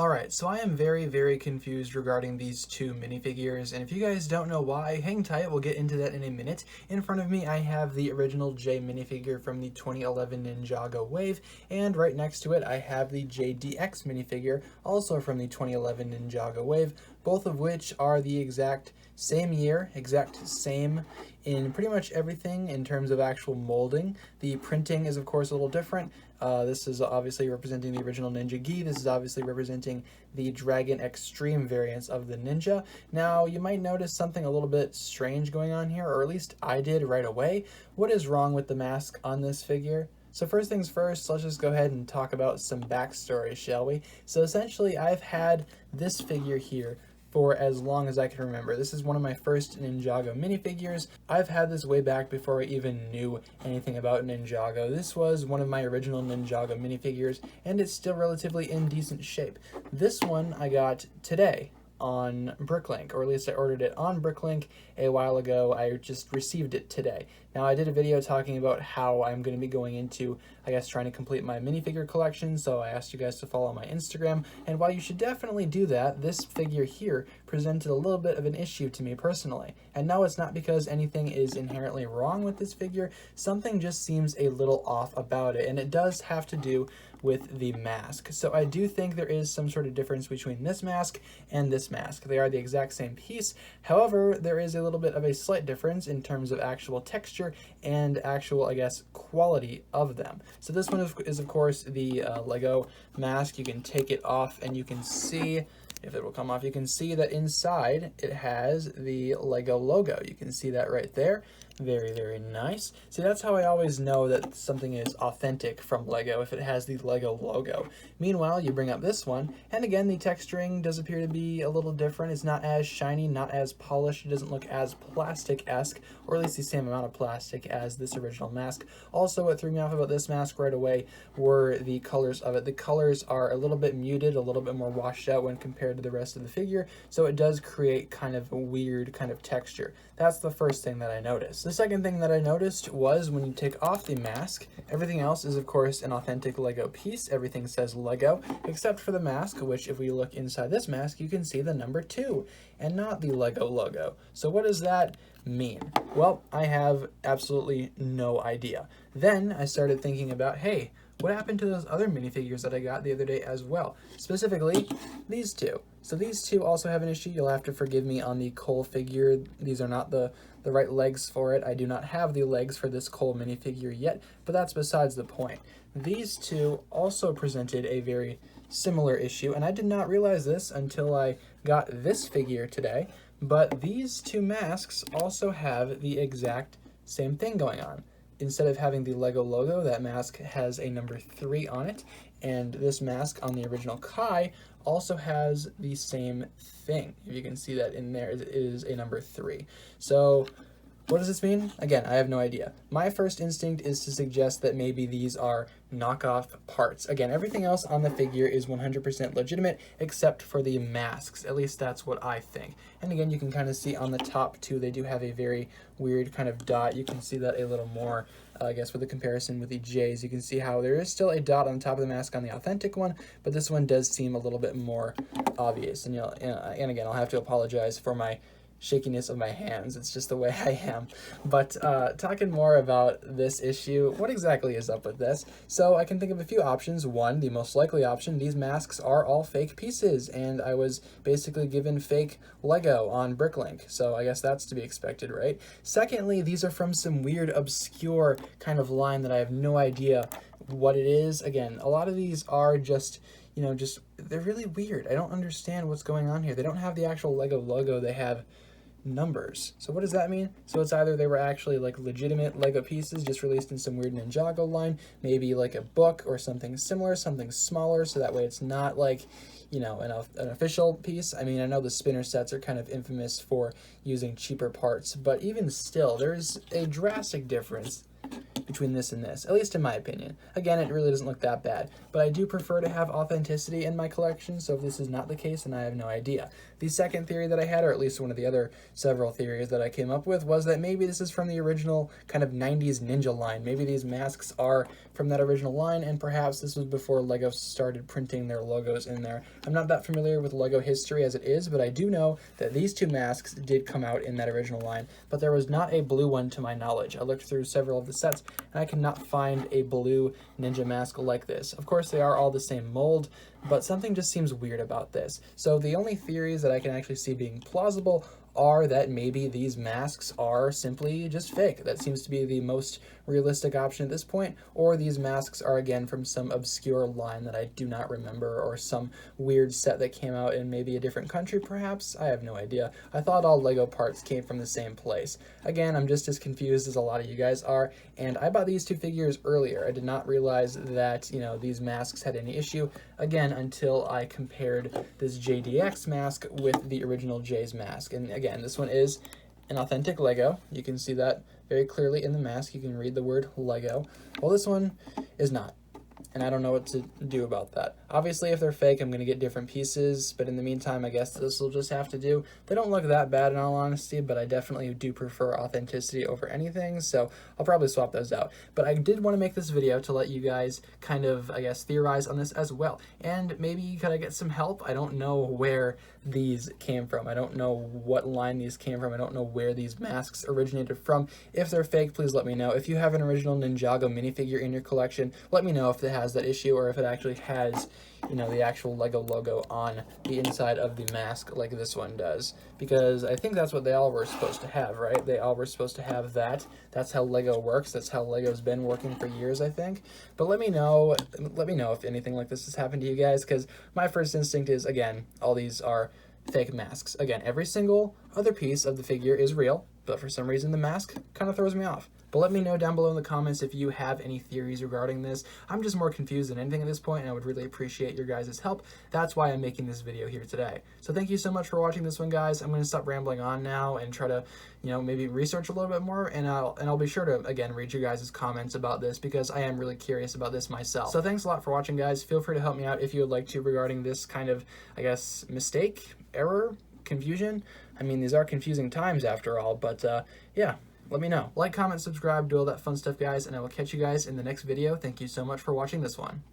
Alright, so I am very confused regarding these two minifigures, and if you guys don't know why, hang tight, we'll get into that in a minute. In front of me I have the original J minifigure from the 2011 Ninjago wave, and right next to it I have the JDX minifigure, also from the 2011 Ninjago wave, both of which are the exact same year, exact same in pretty much everything in terms of actual molding. The printing is of course a little different. This is obviously representing the original Ninjago. This is obviously representing the Dragon Extreme variants of the Ninja. Now, you might notice something a little bit strange going on here, or at least I did right away. What is wrong with the mask on this figure? So first things first, let's just go ahead and talk about some backstory, shall we? So essentially, I've had this figure here for as long as I can remember. This is one of my first Ninjago minifigures. I've had this way back before I even knew anything about Ninjago. This was one of my original Ninjago minifigures, and it's still relatively in decent shape. This one I got today on Bricklink, or at least I ordered it on Bricklink a while ago. I just received it today. Now, I did a video talking about how I'm going to be going into, I guess, trying to complete my minifigure collection, so I asked you guys to follow my Instagram, and while you should definitely do that, this figure here presented a little bit of an issue to me personally. And no, it's not because anything is inherently wrong with this figure, something just seems a little off about it, and it does have to do with the mask. So I do think there is some sort of difference between this mask and this mask. They are the exact same piece, however, there is a little bit of a slight difference in terms of actual texture and actual, I guess, quality of them. So this one is of course the Lego mask. You can take it off and you can see, if it will come off, you can see that inside it has the Lego logo. You can see that right there. Very nice. See, that's how I always know that something is authentic from Lego, if it has the Lego logo. Meanwhile, you bring up this one, and again, the texturing does appear to be a little different. It's not as shiny, not as polished. It doesn't look as plastic-esque, or at least the same amount of plastic as this original mask. Also, what threw me off about this mask right away were the colors of it. The colors are a little bit muted, a little bit more washed out when compared to the rest of the figure, so it does create kind of a weird kind of texture. That's the first thing that I noticed. The second thing that I noticed was when you take off the mask, everything else is of course an authentic Lego piece. Everything says Lego, except for the mask, which if we look inside this mask, you can see the number 2 and not the Lego logo. So what does that mean? Well, I have absolutely no idea. Then I started thinking about, hey, what happened to those other minifigures that I got the other day as well? Specifically, these two. So these two also have an issue. You'll have to forgive me on the Cole figure. These are not the right legs for it. I do not have the legs for this Cole minifigure yet, but that's besides the point. These two also presented a very similar issue, and I did not realize this until I got this figure today, but these two masks also have the exact same thing going on. Instead of having the Lego logo, that mask has a number 3 on it, and this mask on the original Kai also has the same thing. If you can see that in there, it is a number 3. So what does this mean? Again, I have no idea. My first instinct is to suggest that maybe these are knockoff parts. Again, everything else on the figure is 100% legitimate except for the masks. At least that's what I think. And again, you can kind of see on the top too, they do have a very weird kind of dot. You can see that a little more, I guess, with the comparison with the J's. You can see how there is still a dot on the top of the mask on the authentic one, but this one does seem a little bit more obvious. And and again, I'll have to apologize for my shakiness of my hands. It's just the way I am. But talking more about this issue, what exactly is up with this? So I can think of a few options. One, the most likely option, these masks are all fake pieces, and I was basically given fake Lego on Bricklink, so I guess that's to be expected, right? Secondly, these are from some weird, obscure kind of line that I have no idea what it is. Again, a lot of these are just, they're really weird. I don't understand what's going on here. They don't have the actual Lego logo. They have numbers. So what does that mean? So it's either they were actually like legitimate Lego pieces just released in some weird Ninjago line, maybe like a book or something similar, something smaller, so that way it's not like, an official piece. I mean, I know the spinner sets are kind of infamous for using cheaper parts, but even still, there's a drastic difference between this and this, at least in my opinion. Again, it really doesn't look that bad, but I do prefer to have authenticity in my collection, so if this is not the case, then I have no idea. The second theory that I had, or at least one of the other several theories that I came up with, was that maybe this is from the original kind of 90s Ninja line. Maybe these masks are from that original line, and perhaps this was before LEGO started printing their logos in there. I'm not that familiar with LEGO history as it is, but I do know that these two masks did come out in that original line, but there was not a blue one to my knowledge. I looked through several of the sets, and I could not find a blue ninja mask like this. Of course, they are all the same mold, but something just seems weird about this. So the only theories that I can actually see being plausible are that maybe these masks are simply just fake. That seems to be the most realistic option at this point, or these masks are again from some obscure line that I do not remember, or some weird set that came out in maybe a different country perhaps. I have no idea. I thought all LEGO parts came from the same place. Again, I'm just as confused as a lot of you guys are, and I bought these two figures earlier. I did not realize that, you know, these masks had any issue, again, until I compared this JDX mask with the original J's mask. And again, this one is an authentic LEGO. You can see that very clearly in the mask. You can read the word LEGO. Well, this one is not, and I don't know what to do about that. Obviously, if they're fake, I'm going to get different pieces, but in the meantime, I guess this will just have to do. They don't look that bad in all honesty, but I definitely do prefer authenticity over anything, so I'll probably swap those out. But I did want to make this video to let you guys kind of, I guess, theorize on this as well, and maybe could I get some help? I don't know where these came from. I don't know what line these came from. I don't know where these masks originated from. If they're fake, please let me know. If you have an original Ninjago minifigure in your collection, let me know if it has that issue, or if it actually has, you know, the actual LEGO logo on the inside of the mask like this one does, because I think that's what they all were supposed to have, right? They all were supposed to have that. That's how LEGO works. That's how LEGO's been working for years, I think. But let me know if anything like this has happened to you guys, because my first instinct is, again, all these are fake masks. Again, every single other piece of the figure is real, but for some reason the mask kind of throws me off. But let me know down below in the comments if you have any theories regarding this. I'm just more confused than anything at this point, and I would really appreciate your guys' help. That's why I'm making this video here today. So thank you so much for watching this one, guys. I'm going to stop rambling on now and try to, you know, maybe research a little bit more, and I'll be sure to, again, read your guys' comments about this, because I am really curious about this myself. So thanks a lot for watching, guys. Feel free to help me out if you would like to regarding this kind of, I guess, mistake, error, confusion. I mean, these are confusing times after all, but yeah. Let me know. Like, comment, subscribe, do all that fun stuff, guys, and I will catch you guys in the next video. Thank you so much for watching this one.